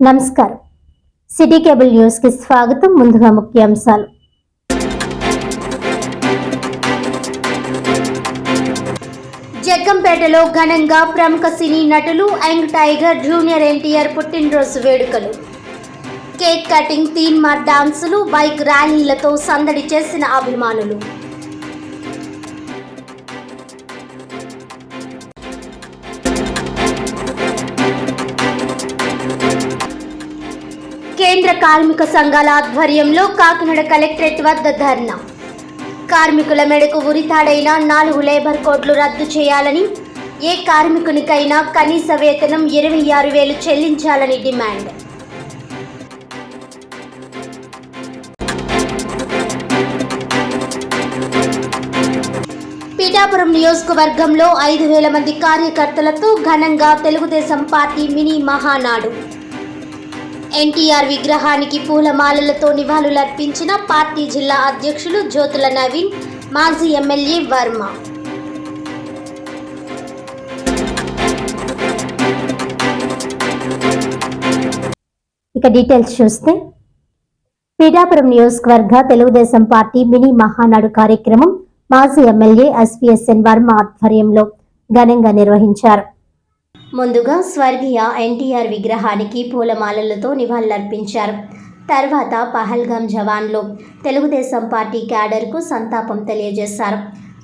నమస్కారం. City cable news కి స్వాగతం. ముందుగా ముఖ్యాంశాలు. జగ్గంపేటలో ఘనంగా ప్రముఖ సినీ నటులు యంగ్ టైగర్ జూనియర్ ఎన్టీఆర్ పుట్టినరోజు వేడుకలు. కేక్ కటింగ్, థీమ్ మార్చ్, డాన్సులు, బైక్ ర్యాలీలతో సందడి చేసిన అభిమానులు. కేంద్ర కార్మిక సంఘాల ఆధ్వర్యంలో కాకినాడ కలెక్టరేట్ వద్ద ధర్నా. కార్మికుల మెడకు ఉరితాడైన 4 లేబర్ కోడ్లు రద్దు చేయాలని, ఏ కార్మికునికైనా కనీస వేతనం 26,000 చెల్లించాలని డిమాండ్. పిఠాపురం నియోజకవర్గంలో 5,000 మంది కార్యకర్తలతో ఘనంగా తెలుగుదేశం పార్టీ మినీ మహానాడు. ఎన్టీఆర్ విగ్రహానికి పూలమాలలతో నివాళులర్పించిన పార్టీ జిల్లా అధ్యక్షులు జ్యోతుల నవీన్, మాజీ ఎమ్మెల్యే వర్మ. ఇక డీటెయిల్స్ చూస్తే, పిఠాపురం నియోజకవర్గ తెలుగుదేశం పార్టీ మినీ మహానాడు కార్యక్రమం మాజీ ఎమ్మెల్యే ఎస్పీఎస్ఎన్ వర్మ ఆధ్వర్యంలో ఘనంగా నిర్వహించారు. ముందుగా స్వర్గీయ ఎన్టీఆర్ విగ్రహానికి పూలమాలలతో నివాళులర్పించారు. తర్వాత పహల్గాం జవాన్లో తెలుగుదేశం పార్టీ క్యాడర్కు సంతాపం తెలియజేశారు.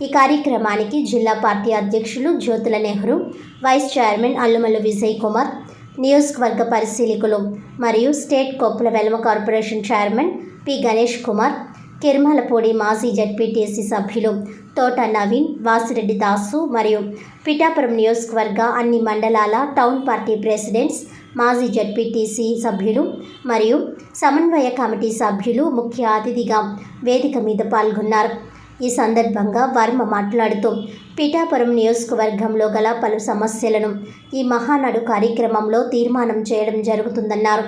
ఈ కార్యక్రమానికి జిల్లా పార్టీ అధ్యక్షులు జ్యోతుల నెహ్రూ, వైస్ చైర్మన్ అల్లుమల్లు విజయ్ కుమార్, నియోజకవర్గ పరిశీలకులు మరియు state Koppula Velma corporation chairman P Ganesh Kumar, Kirmalapudi మాజీ జడ్పీటీసీ సభ్యులు తోట నవీన్, వాసిరెడ్డి దాసు మరియు పిఠాపురం నియోజకవర్గ అన్ని మండలాల టౌన్ పార్టీ ప్రెసిడెంట్స్, మాజీ జడ్పీటీసీ సభ్యులు మరియు సమన్వయ కమిటీ సభ్యులు ముఖ్య అతిథిగా వేదిక మీద పాల్గొన్నారు. ఈ సందర్భంగా వర్మ మాట్లాడుతూ పిఠాపురం నియోజకవర్గంలో గల పలు సమస్యలను ఈ మహానాడు కార్యక్రమంలో తీర్మానం చేయడం జరుగుతుందన్నారు.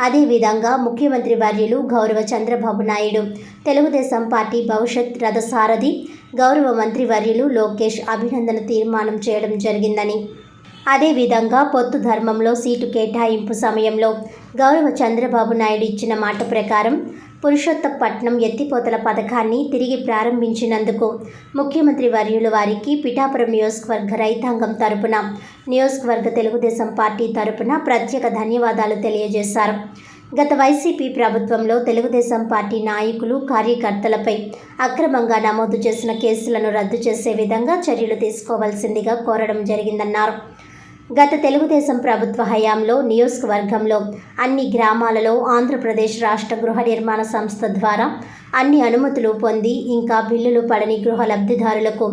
అదేవిధంగా ముఖ్యమంత్రి వర్యులు గౌరవ చంద్రబాబు నాయుడు, తెలుగుదేశం పార్టీ భవిష్యత్ రథసారథి గౌరవ మంత్రి వర్యులు లోకేష్ అభినందన తీర్మానం చేయడం జరిగిందని, అదేవిధంగా పొత్తు ధర్మంలో సీటు కేటాయింపు సమయంలో గౌరవ చంద్రబాబు నాయుడు ఇచ్చిన మాట ప్రకారం పురుషోత్తపట్నం ఎత్తిపోతల పథకాన్ని తిరిగి ప్రారంభించినందుకు ముఖ్యమంత్రి వర్యుల వారికి పిఠాపురం నియోజకవర్గ రైతాంగం తరపున, నియోజకవర్గ తెలుగుదేశం పార్టీ తరపున ప్రత్యేక ధన్యవాదాలు తెలియజేశారు. గత వైసీపీ ప్రభుత్వంలో తెలుగుదేశం పార్టీ నాయకులు, కార్యకర్తలపై అక్రమంగా నమోదు చేసిన కేసులను రద్దు చేసే విధంగా చర్యలు తీసుకోవాల్సిందిగా కోరడం జరిగిందన్నారు. గత తెలుగుదేశం ప్రభుత్వ హయాంలో నియోజకవర్గంలో అన్ని గ్రామాలలో ఆంధ్రప్రదేశ్ రాష్ట్ర గృహ నిర్మాణ సంస్థ ద్వారా అన్ని అనుమతులు పొంది ఇంకా బిల్లులు పడని గృహ లబ్ధిదారులకు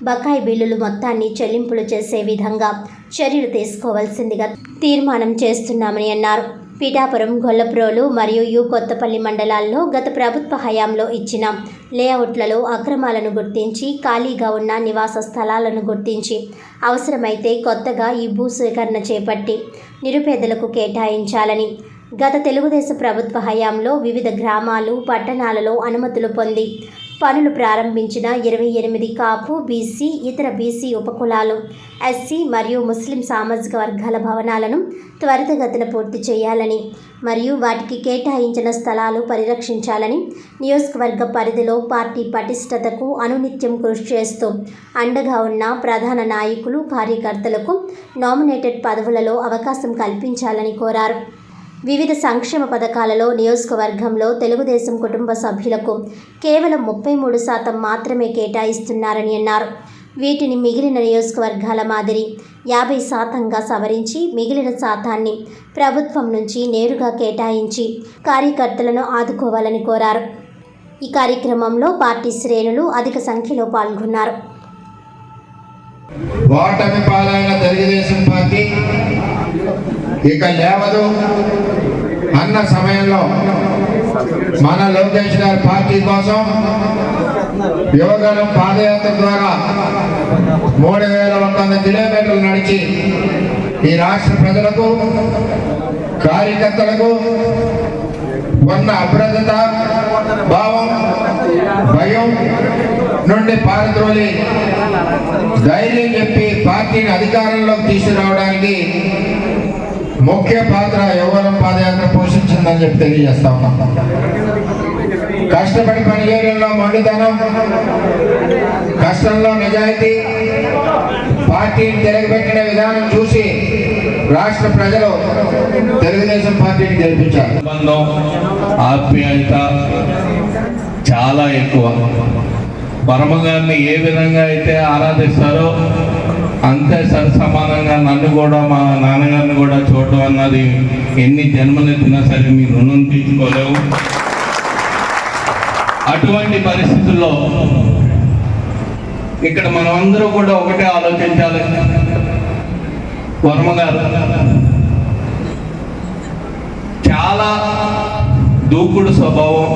బకాయి బిల్లులు మొత్తాన్ని చెల్లింపులు చేసే విధంగా చర్యలు తీసుకోవాల్సిందిగా తీర్మానం చేస్తున్నామని అన్నారు. పిఠాపురం, గొల్లప్రోలు మరియు యు కొత్తపల్లి మండలాల్లో గత ప్రభుత్వ హయాంలో ఇచ్చిన లేఅవుట్లలో అక్రమాలను గుర్తించి, ఖాళీగా ఉన్న నివాస స్థలాలను గుర్తించి, అవసరమైతే కొత్తగా ఈ భూసేకరణ చేపట్టి నిరుపేదలకు కేటాయించాలని, గత తెలుగుదేశం ప్రభుత్వ హయాంలో వివిధ గ్రామాలు, పట్టణాలలో అనుమతులు పొంది పనులు ప్రారంభించిన 28 కాపు, బీసీ, ఇతర బీసీ ఉపకులాలు, ఎస్సీ మరియు ముస్లిం సామాజిక వర్గాల భవనాలను త్వరితగతిన పూర్తి చేయాలని మరియు వాటికి కేటాయించిన స్థలాలు పరిరక్షించాలని, నియోజకవర్గ పరిధిలో పార్టీ పటిష్టతకు అనునిత్యం కృషి చేస్తూ అండగా ఉన్న ప్రధాన నాయకులు, కార్యకర్తలకు నామినేటెడ్ పదవులలో అవకాశం కల్పించాలని కోరారు. వివిధ సంక్షేమ పథకాలలో నియోజకవర్గంలో తెలుగుదేశం కుటుంబ సభ్యులకు కేవలం 33% మాత్రమే కేటాయిస్తున్నారని అన్నారు. వీటిని మిగిలిన నియోజకవర్గాల మాదిరి 50%గా సవరించి మిగిలిన శాతాన్ని ప్రభుత్వం నుంచి నేరుగా కేటాయించి కార్యకర్తలను ఆదుకోవాలని కోరారు. ఈ కార్యక్రమంలో పార్టీ శ్రేణులు అధిక సంఖ్యలో పాల్గొన్నారు. ఓటమి పాలైన తెలుగుదేశం పార్టీ ఇక లేవదు అన్న సమయంలో మన లోకేష్ గారి పార్టీ కోసం యువగలం పాదయాత్ర ద్వారా 3,100 కిలోమీటర్లు నడిచి ఈ రాష్ట్ర ప్రజలకు, కార్యకర్తలకు ఉన్న అభద్రత భావం, భయం నుండి పారద్రోలి ధైర్యం చెప్పి పార్టీని అధికారంలోకి తీసుకురావడానికి ముఖ్య పాత్ర యువగలం పాదయాత్ర పోషించిందని చెప్పి తెలియజేస్తా ఉన్నాం. కష్టపడి పనిచేయడంలో మండుదనం, కష్టంలో నిజాయితీ, పార్టీని తిరగబెట్టిన విధానం చూసి రాష్ట్ర ప్రజలు తెలుగుదేశం పార్టీని గెలిపించారు. ఆప్యాయత చాలా ఎక్కువ. వర్మ గారిని ఏ విధంగా అయితే ఆరాధిస్తారో అంతే సరిసమానంగా నన్ను కూడా మా నాన్నగారిని కూడా చూడడం అన్నది ఎన్ని జన్మలెత్తినా సరే మీ రుణం తీర్చుకోలేవు. అటువంటి పరిస్థితుల్లో ఇక్కడ మనమందరూ కూడా ఒకటే ఆలోచించాలి. వర్మ గారు చాలా దూకుడు స్వభావం,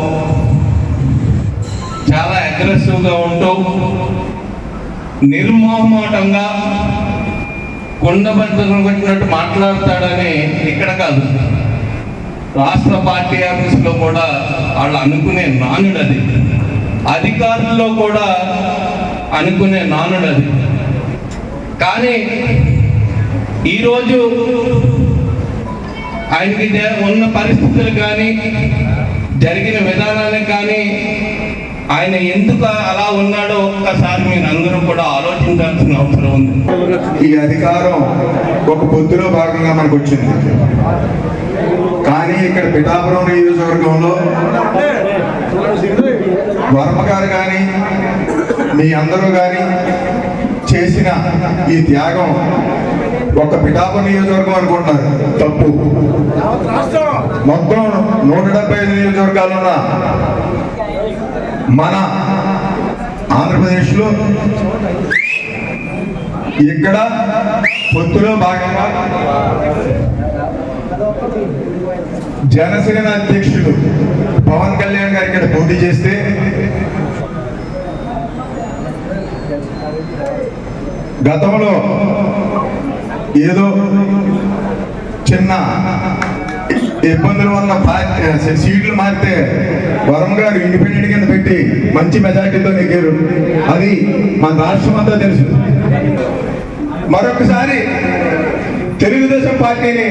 చాలా అగ్రెసివ్గా ఉంటూ నిర్మోహమాటంగా కొండబద్దలు పెట్టినట్టు మాట్లాడతాడని ఇక్కడ కాదు, రాష్ట్ర పార్టీ ఆఫీసులో కూడా వాళ్ళు అనుకునే నానుడు అది, అధికారుల్లో కూడా అనుకునే నానుడు అది. కానీ ఈరోజు ఆయనకి ఉన్న పరిస్థితులు కానీ జరిగిన విధానాన్ని కానీ ఆయన ఎందుకు అలా ఉన్నాడో ఒక్కసారి మీరు అందరూ కూడా ఆలోచించాల్సిన అవసరం ఉంది. ఈ అధికారం ఒక పొత్తులో భాగంగా మనకు వచ్చింది. కానీ ఇక్కడ పిఠాపురం నియోజకవర్గంలో వర్మ గారు కానీ మీ అందరూ కానీ చేసిన ఈ త్యాగం ఒక పిఠాపురం నియోజకవర్గం అనుకుంటున్నారు, తప్పు. మొత్తం 175 నియోజకవర్గాలున్న మన ఆంధ్రప్రదేశ్లో ఇక్కడ పొత్తులో భాగంగా జనసేన అధ్యక్షుడు పవన్ కళ్యాణ్ గారు ఇక్కడ పోటీ చేస్తే గతంలో ఏదో చిన్న ఇబ్బందుల వల్ల సీట్లు మారితే వర్మ గారు ఇండిపెండెంట్ కింద పెట్టి మంచి మెజార్టీతో నెగ్గారు. అది మన రాష్ట్రం అంతా తెలుసు. మరొకసారి తెలుగుదేశం పార్టీని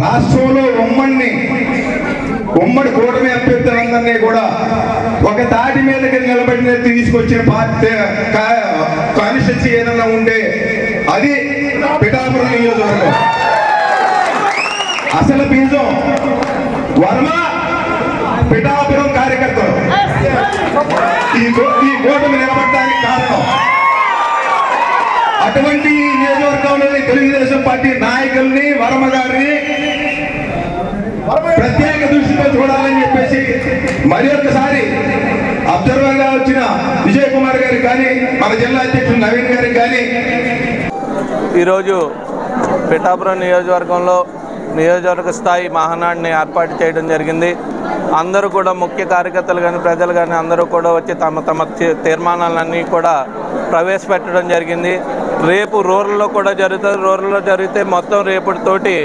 రాష్ట్రంలో ఉమ్మడి కూటమి అభ్యర్థులందరినీ కూడా ఒక తాటి మీదకి నిలబడిన తీసుకొచ్చిన పార్టీ కాన్స్టిట్యూన్సీ ఏదైనా ఉండే అది పిఠాపురం నియోజకవర్గం. అసలు బీజం వర్మ పిఠాపురం కార్యకర్తలు ఈ కూటమి నిలబడడానికి కారణం. అటువంటి నియోజకవర్గంలోని తెలుగుదేశం పార్టీ నాయకుల్ని వర్మ గారిని ప్రత్యేక దృష్టితో చూడాలని చెప్పేసి మరి ఒకసారి అబ్జర్వర్ గా వచ్చిన విజయ్ కుమార్ గారికి కానీ మన జిల్లా అధ్యక్షుడు నవీన్ గారికి కానీ ఈరోజు పిఠాపురం నియోజకవర్గంలో నియోజకవర్గ స్థాయి మహానాడిని ఏర్పాటు చేయడం జరిగింది. అందరూ కూడా ముఖ్య కార్యకర్తలు కానీ ప్రజలు కానీ అందరూ కూడా వచ్చి తమ తీర్మానాలన్నీ కూడా ప్రవేశపెట్టడం జరిగింది. రేపు రూరల్లో కూడా జరుగుతుంది. రూరల్లో జరిగితే మొత్తం రేపటితోటి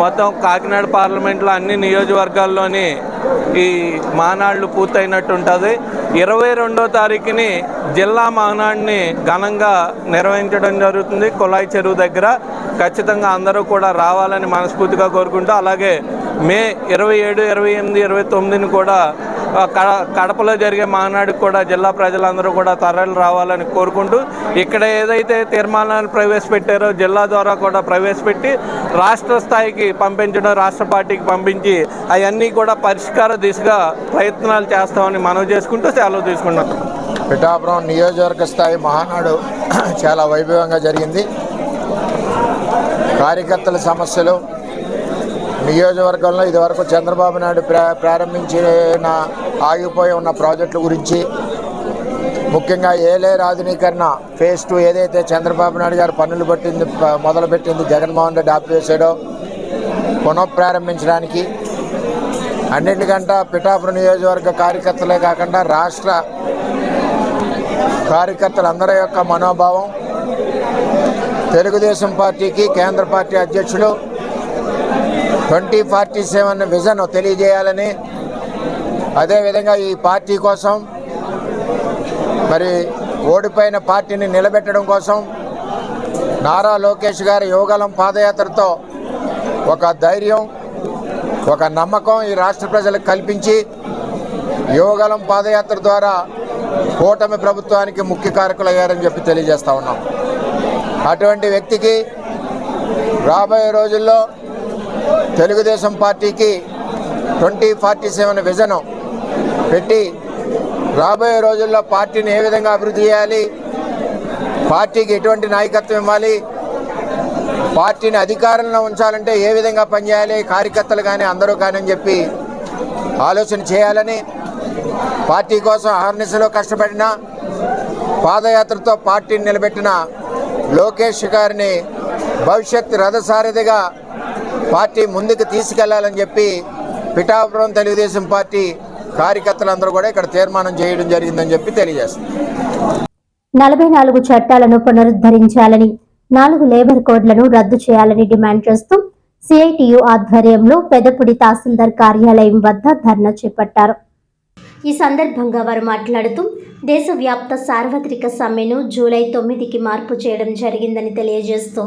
మొత్తం కాకినాడ పార్లమెంట్లో అన్ని నియోజకవర్గాల్లోని ఈ మహానాడులు పూర్తయినట్టు ఉంటుంది. 22వ తారీఖుని జిల్లా మహానాడిని ఘనంగా నిర్వహించడం జరుగుతుంది కుళాయి చెరువు దగ్గర. ఖచ్చితంగా అందరూ కూడా రావాలని మనస్ఫూర్తిగా కోరుకుంటూ, అలాగే మే 27, 28, 29ని కూడా కడపలో జరిగే మహానాడుకు కూడా జిల్లా ప్రజలందరూ కూడా తరలి రావాలని కోరుకుంటూ, ఇక్కడ ఏదైతే తీర్మానాలు ప్రవేశపెట్టారో జిల్లా ద్వారా కూడా ప్రవేశపెట్టి రాష్ట్ర స్థాయికి పంపించడం, రాష్ట్ర పార్టీకి పంపించి అవన్నీ కూడా పరిష్కార దిశగా ప్రయత్నాలు చేస్తామని మనవి చేసుకుంటూ సెలవు తీసుకున్నాం. పిఠాపురం నియోజకవర్గ స్థాయి మహానాడు చాలా వైభవంగా జరిగింది. కార్యకర్తల సమస్యలు, నియోజకవర్గంలో ఇదివరకు చంద్రబాబు నాయుడు ప్రారంభించిన ఆగిపోయి ఉన్న ప్రాజెక్టుల గురించి, ముఖ్యంగా ఏలేరు ఆధునీకరణ ఫేజ్ 2 ఏదైతే చంద్రబాబు నాయుడు గారు పన్నులు మొదలుపెట్టింది జగన్మోహన్ రెడ్డి ఆపివేశాడో పునఃప్రారంభించడానికి, అన్నింటికంటే పిఠాపురం నియోజకవర్గ కార్యకర్తలే కాకుండా రాష్ట్ర కార్యకర్తలందరి యొక్క మనోభావం, తెలుగుదేశం పార్టీకి కేంద్ర పార్టీ అధ్యక్షుడు 2047 విజన్ తెలియజేయాలని, అదేవిధంగా ఈ పార్టీ కోసం మరి ఓడిపోయిన పార్టీని నిలబెట్టడం కోసం నారా లోకేష్ గారి యువగలం పాదయాత్రతో ఒక ధైర్యం, ఒక నమ్మకం ఈ రాష్ట్ర ప్రజలకు కల్పించి యువగలం పాదయాత్ర ద్వారా కూటమి ప్రభుత్వానికి ముఖ్య కారకులయ్యారని చెప్పి తెలియజేస్తా ఉన్నాం. అటువంటి వ్యక్తికి రాబోయే రోజుల్లో తెలుగుదేశం పార్టీకి 2047 విజన్ పెట్టి రాబోయే రోజుల్లో పార్టీని ఏ విధంగా అభివృద్ధి చేయాలి, పార్టీకి ఎటువంటి నాయకత్వం ఇవ్వాలి, పార్టీని అధికారంలో ఉంచాలంటే ఏ విధంగా పనిచేయాలి, కార్యకర్తలు కానీ అందరూ కానీ అని చెప్పి ఆలోచన చేయాలని, పార్టీ కోసం అహర్నిశలో కష్టపడిన, పాదయాత్రతో పార్టీని నిలబెట్టిన లోకేష్ గారిని భవిష్యత్ రథసారథిగా పార్టీ ముందుకు తీసుకెళ్లాలని చెప్పి పిఠాపురం తెలుగుదేశం పార్టీ కార్యకర్తలందరూ కూడా ఇక్కడ తీర్మానం చేయడం జరిగిందని చెప్పి తెలియజేస్తుంది. 44 చట్టాలను పునరుద్ధరించాలని, 4 లేబర్ కోడ్లను రద్దు చేయాలని డిమాండ్ చేస్తూ సిఐటియు ఆధ్వర్యంలో పెదపుడి తహసీల్దార్ కార్యాలయం వద్ద ధర్నా చేపట్టారు. ఈ సందర్భంగా వారు మాట్లాడుతూ దేశవ్యాప్త సార్వత్రిక సమ్మెను జూలై 9కి మార్పు చేయడం జరిగిందని తెలియజేస్తూ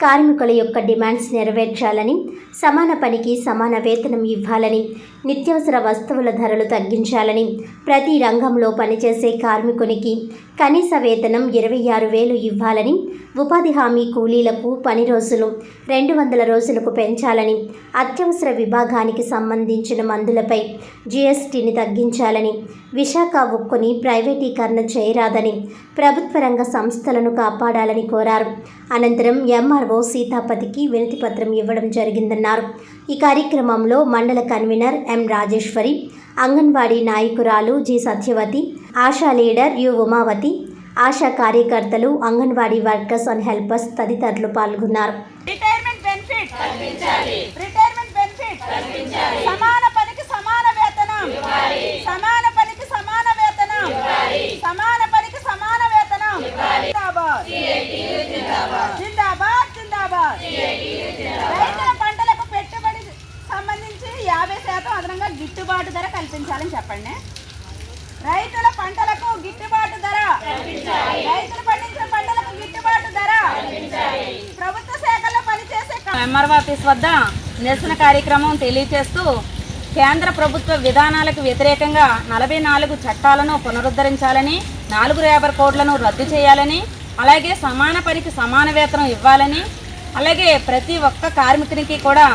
కార్మికుల యొక్క డిమాండ్స్ నెరవేర్చాలని, సమాన పనికి సమాన వేతనం ఇవ్వాలని, నిత్యావసర వస్తువుల ధరలు తగ్గించాలని, ప్రతి రంగంలో పనిచేసే కార్మికునికి కనీస వేతనం 26,000 ఇవ్వాలని, ఉపాధి హామీ కూలీలకు పని రోజులు 200 రోజులకు పెంచాలని, అత్యవసర విభాగానికి సంబంధించిన మందులపై జీఎస్టీని తగ్గించాలని, విశాఖ ఉక్కుని ప్రైవేటీకరణ చేయరాదని, ప్రభుత్వ రంగ సంస్థలను కాపాడాలని కోరారు. అనంతరం ఎంఆర్ఓ సీతాపతికి వినతిపత్రం ఇవ్వడం జరిగిందన్నారు. ఈ కార్యక్రమంలో మండల కన్వీనర్ ఎం రాజేశ్వరి, అంగన్వాడీ నాయకురాలు G Satyavathi, Asha leader U Umavathi, Asha కార్యకర్తలు, అంగన్వాడీ వర్కర్స్ అండ్ హెల్పర్స్ తదితరులు పాల్గొన్నారు. రిటైర్మెంట్ బెనిఫిట్ కల్పించాలి. రిటైర్మెంట్ బెనిఫిట్ కల్పించాలి. సమాన పనికి సమాన వేతనం ఇవ్వాలి. సమాన పనికి సమాన వేతనం ఇవ్వాలి. సమాన పనికి సమాన వేతనం ఇవ్వాలి. జిందాబాద్ సిఐటియు జిందాబాద్. జిందాబాద్ జిందాబాద్ సిఐటియు జిందాబాద్. రైతుల పంటలకు పెట్టుబడి సంబంధించి 50% అదనంగా గిట్టుబాటు ధర కల్పించాలని చెప్పండి. రైతుల పంటలకు గిట్టుబాటు ధర కల్పించాలి. రైతులు పండించిన పంటలకు గిట్టుబాటు ధర కల్పించాలి. ప్రభుత్వ శాఖల్లో పనిచేసే ఎంఆర్ఓ ఆఫీస్ వద్ద నిరసన కార్యక్రమం తెలియజేస్తూ కేంద్ర ప్రభుత్వ విధానాలకు వ్యతిరేకంగా 44 చట్టాలను పునరుద్ధరించాలని, 4 లేబర్ కోడ్లను రద్దు చేయాలని, అలాగే సమాన పనికి సమాన వేతనం ఇవ్వాలని, అలాగే ప్రతి ఒక్క కార్మికునికి కూడా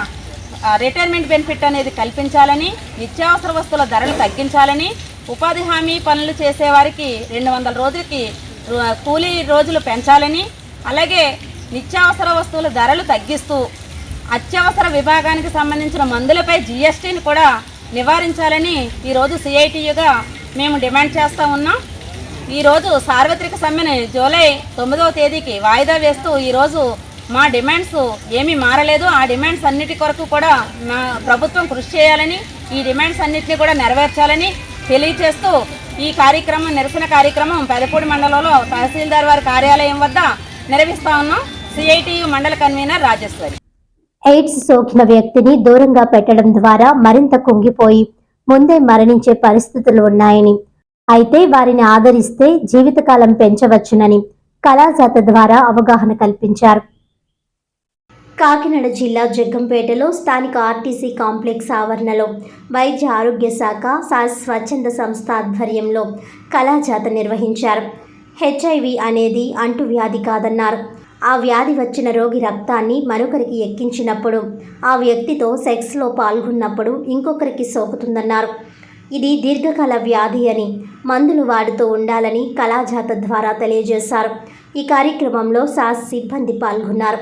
రిటైర్మెంట్ బెనిఫిట్ అనేది కల్పించాలని, నిత్యావసర వస్తువుల ధరలు తగ్గించాలని, ఉపాధి హామీ పనులు చేసేవారికి 200 రోజులకి కూలీ రోజులు పెంచాలని, అలాగే నిత్యావసర వస్తువుల ధరలు తగ్గిస్తూ అత్యవసర విభాగానికి సంబంధించిన మందులపై జీఎస్టీని కూడా నివారించాలని ఈరోజు సిఐటియుగా మేము డిమాండ్ చేస్తూ ఉన్నాం. ఈరోజు సార్వత్రిక సమ్మెని జూలై 9వ తేదీకి వాయిదా వేస్తూ ఈరోజు మా డిమాండ్స్ ఏమీ మారలేదు. ఆ డిమాండ్స్ అన్నిటి కొరకు కూడా మా ప్రభుత్వం కృషి చేయాలని, ఈ డిమాండ్స్ అన్నింటినీ కూడా నెరవేర్చాలని తెలియజేస్తూ ఈ కార్యక్రమం, నిరసన కార్యక్రమం పెదపూడి మండలంలో తహసీల్దార్ వారి కార్యాలయం వద్ద నిర్వహిస్తా ఉన్నాం. సిఐటియు మండల కన్వీనర్ రాజేశ్వరి. ఎయిడ్స్ సోకిన వ్యక్తిని దూరంగా పెట్టడం ద్వారా మరింత కుంగిపోయి ముందే మరణించే పరిస్థితులు ఉన్నాయని, అయితే వారిని ఆదరిస్తే జీవితకాలం పెంచవచ్చునని కళాజాత ద్వారా అవగాహన కల్పించారు. కాకినాడ జిల్లా జగ్గంపేటలో స్థానిక ఆర్టీసీ కాంప్లెక్స్ ఆవరణలో వైద్య ఆరోగ్య శాఖ స్వచ్ఛంద సంస్థ ఆధ్వర్యంలో కళాజాత నిర్వహించారు. హెచ్ఐవి అనేది అంటువ్యాధి కాదన్నారు. ఆ వ్యాధి వచ్చిన రోగి రక్తాన్ని మరొకరికి ఎక్కించినప్పుడు, ఆ వ్యక్తితో సెక్స్లో పాల్గొన్నప్పుడు ఇంకొకరికి సోకుతుందన్నారు. ఇది దీర్ఘకాల వ్యాధి అని, మందులు వాడుతూ ఉండాలని కళాజాత ద్వారా తెలియజేశారు. ఈ కార్యక్రమంలో సాస్ సిబ్బంది పాల్గొన్నారు.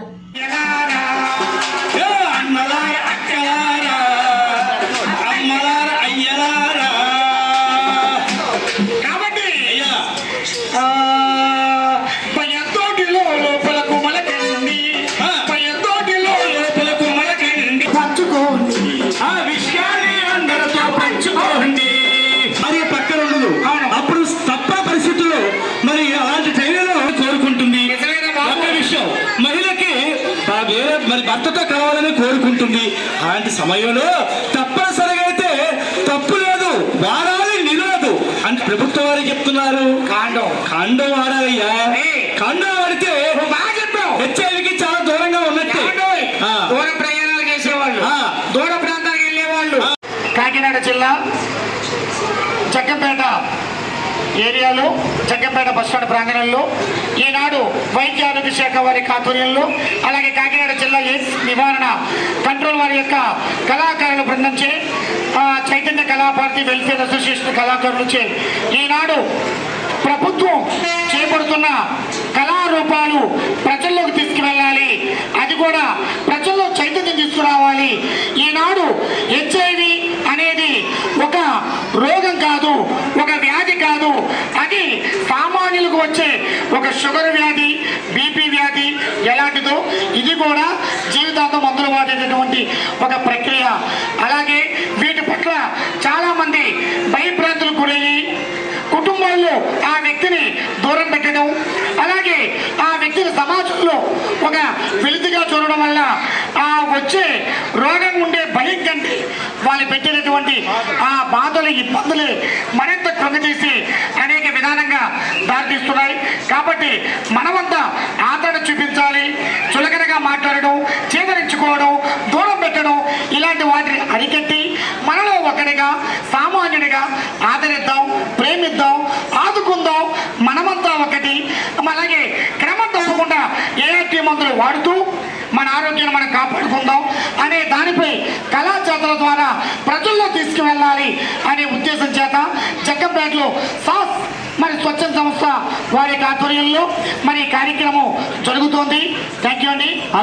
భర్తతో కలవాలని కోరుకుంటుంది. అలాంటి సమయంలో తప్పనిసరిగా అయితే తప్పు లేదు, వాడాలి, నిలవదు అని ప్రభుత్వం వారు చెప్తున్నారు. కాండం వాడాలయ్యా. కాండం వాడితే హెచ్ఐవికి చాలా దూరంగా ఉన్నట్టే. దూరం ప్రయాణాలు చేసే దూర ప్రాంతానికి వెళ్ళేవాళ్ళు. కాకినాడ జిల్లా జగ్గంపేట ఏరియాలో జగ్గంపేట బస్టాండ్ ప్రాంగణంలో ఈనాడు వైద్య ఆరోగ్య శాఖ వారి ఆధ్వర్యంలో, అలాగే కాకినాడ జిల్లా ఎయిడ్స్ నివారణ కంట్రోల్ వారి యొక్క కళాకారుల బృందంచే, చైతన్య కళాభారతి వెల్ఫేర్ అసోసియేషన్ కళాకారులచే ఈనాడు ప్రభుత్వం చేపడుతున్న కళారూపాలు ప్రజల్లోకి తీసుకువెళ్ళాలి, అది కూడా ప్రజల్లో చైతన్యం తీసుకురావాలి. ఈనాడు హెచ్ఐవి అనేది ఒక రోగం కాదు, ఒక వ్యాధి కాదు, అది సామాన్యులకు వచ్చే ఒక షుగర్ వ్యాధి, బీపీ వ్యాధి ఎలాంటిదో ఇది కూడా జీవితాంతం మందులు వాడేటటువంటి ఒక ప్రక్రియ. అలాగే వీటి పట్ల చాలామంది భయభ్రాంతులకు గురయ్యి కుటుంబాల్లో ఆ వ్యక్తిని దూరం పెట్టడం, అలాగే ఆ వ్యక్తిని సమాజంలో ఒక వెలితిగా చూడడం వల్ల ఆ వచ్చే రోగం ఉండే భయం కంటే వాళ్ళు పెట్టేటటువంటి ఆ బాధలు, ఇబ్బందులు మరింత కృంగతీసి అనేక విధానంగా దారితీస్తున్నాయి. కాబట్టి మనమంతా ఆదరణ చూపించాలి. చులకనగా మాట్లాడడం, చేదరించుకోవడం, దూరం పెట్టడం ఇలాంటి వాటిని అరికట్టి మనలో ఒకరిగా సామాన్యుడిగా ఆదరిద్దాం, ప్రేమిద్దాం, ఆదుకుందాం. మనమంతా ఒకటి. అలాగే క్రమం తప్పకుండా ఏఆర్టీ మందులు వాడుతూ మన ఆరోగ్యాన్ని మనం కాపాడుకుందాం అనే దానిపై కళాచేతల ద్వారా ప్రజల్లో తీసుకువెళ్ళాలి అనే ఉద్దేశం చేత జగ్గంపేటలో సాస్ మరి స్వచ్ఛంద సంస్థ వారి ఆధ్వర్యంలో మరి కార్యక్రమం జరుగుతోంది. థ్యాంక్ యూ అండి.